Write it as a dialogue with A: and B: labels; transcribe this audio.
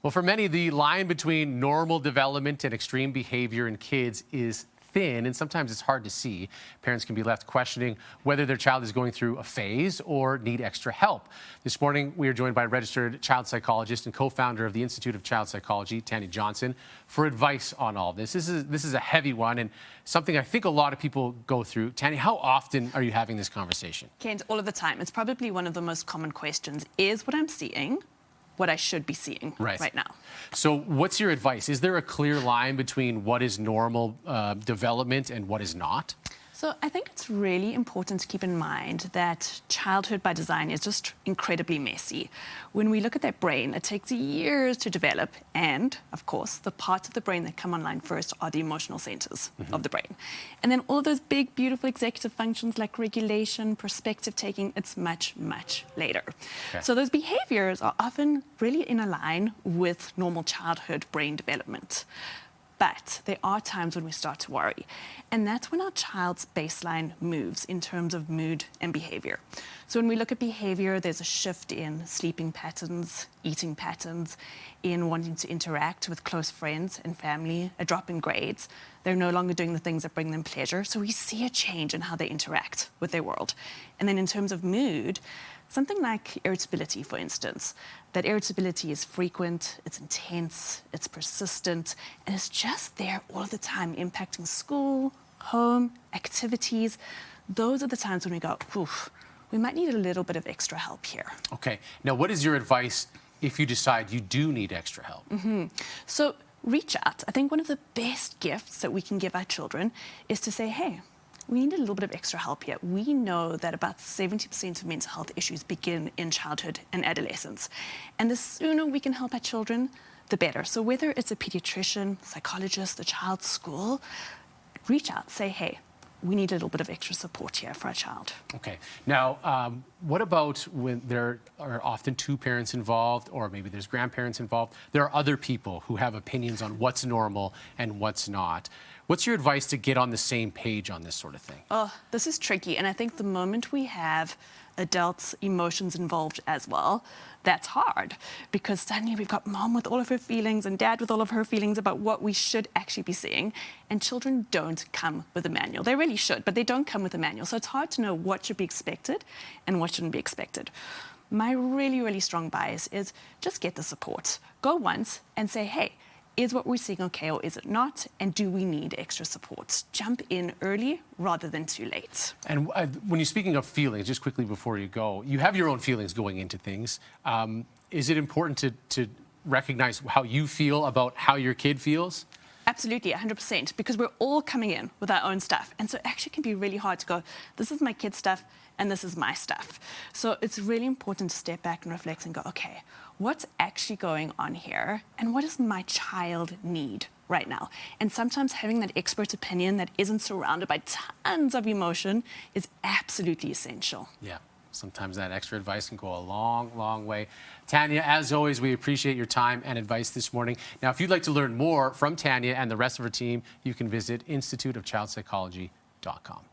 A: Well, for many, the line between normal development and extreme behavior in kids is thin, and sometimes it's hard to see. Parents can be left questioning whether their child is going through a phase or need extra help. This morning, we are joined by a registered child psychologist and co-founder of the Institute of Child Psychology, Tania Johnson, for advice on all this. This is a heavy one and something I think a lot of people go through. Tania, how often are you having this conversation?
B: Kent, all of the time. It's probably one of the most common questions. Is what I'm seeing what I should be seeing right now?
A: So what's your advice? Is there a clear line between what is normal development and what is not?
B: So I think it's really important to keep in mind that childhood by design is just incredibly messy. When we look at that brain, it takes years to develop. And, of course, the parts of the brain that come online first are the emotional centers of the brain. And then all those big, beautiful executive functions like regulation, perspective taking, it's much, much later. Okay. So those behaviors are often really in a line with normal childhood brain development. But there are times when we start to worry. And that's when our child's baseline moves in terms of mood and behavior. So when we look at behavior, there's a shift in sleeping patterns, eating patterns, in wanting to interact with close friends and family, a drop in grades. They're no longer doing the things that bring them pleasure. So we see a change in how they interact with their world. And then in terms of mood, something like irritability, for instance. That irritability is frequent, it's intense, it's persistent, and it's just there all the time, impacting school, home, activities. Those are the times when we go, oof, we might need a little bit of extra help here.
A: Okay. Now, what is your advice if you decide you do need extra help?
B: So reach out. I think one of the best gifts that we can give our children is to say, hey, we need a little bit of extra help here. We know that about 70% of mental health issues begin in childhood and adolescence. And the sooner we can help our children, the better. So whether it's a pediatrician, psychologist, a child's school, reach out, say, hey, we need a little bit of extra support here for our child.
A: Okay. Now, what about when there are often two parents involved, or maybe there's grandparents involved? There are other people who have opinions on what's normal and what's not. What's your advice to get on the same page on this sort of thing?
B: Oh, this is tricky. And I think the moment we have adults' emotions involved as well, that's hard. Because suddenly we've got mom with all of her feelings and dad with all of her feelings about what we should actually be seeing. And children don't come with a manual. They really should, but they don't come with a manual. So it's hard to know what should be expected and what shouldn't be expected. My really, really strong bias is just get the support. Go once and say, hey, is what we're seeing okay or is it not? And do we need extra support? Jump in early rather than too late.
A: And when you're speaking of feelings, just quickly before you go, you have your own feelings going into things. Is it important to recognize how you feel about how your kid feels?
B: Absolutely, 100%, because we're all coming in with our own stuff. And so it actually can be really hard to go, this is my kid's stuff and this is my stuff. So it's really important to step back and reflect and go, okay, what's actually going on here? And what does my child need right now? And sometimes having that expert opinion that isn't surrounded by tons of emotion is absolutely essential.
A: Yeah. Sometimes that extra advice can go a long, long way. Tania, as always, we appreciate your time and advice this morning. Now, if you'd like to learn more from Tania and the rest of her team, you can visit instituteofchildpsychology.com.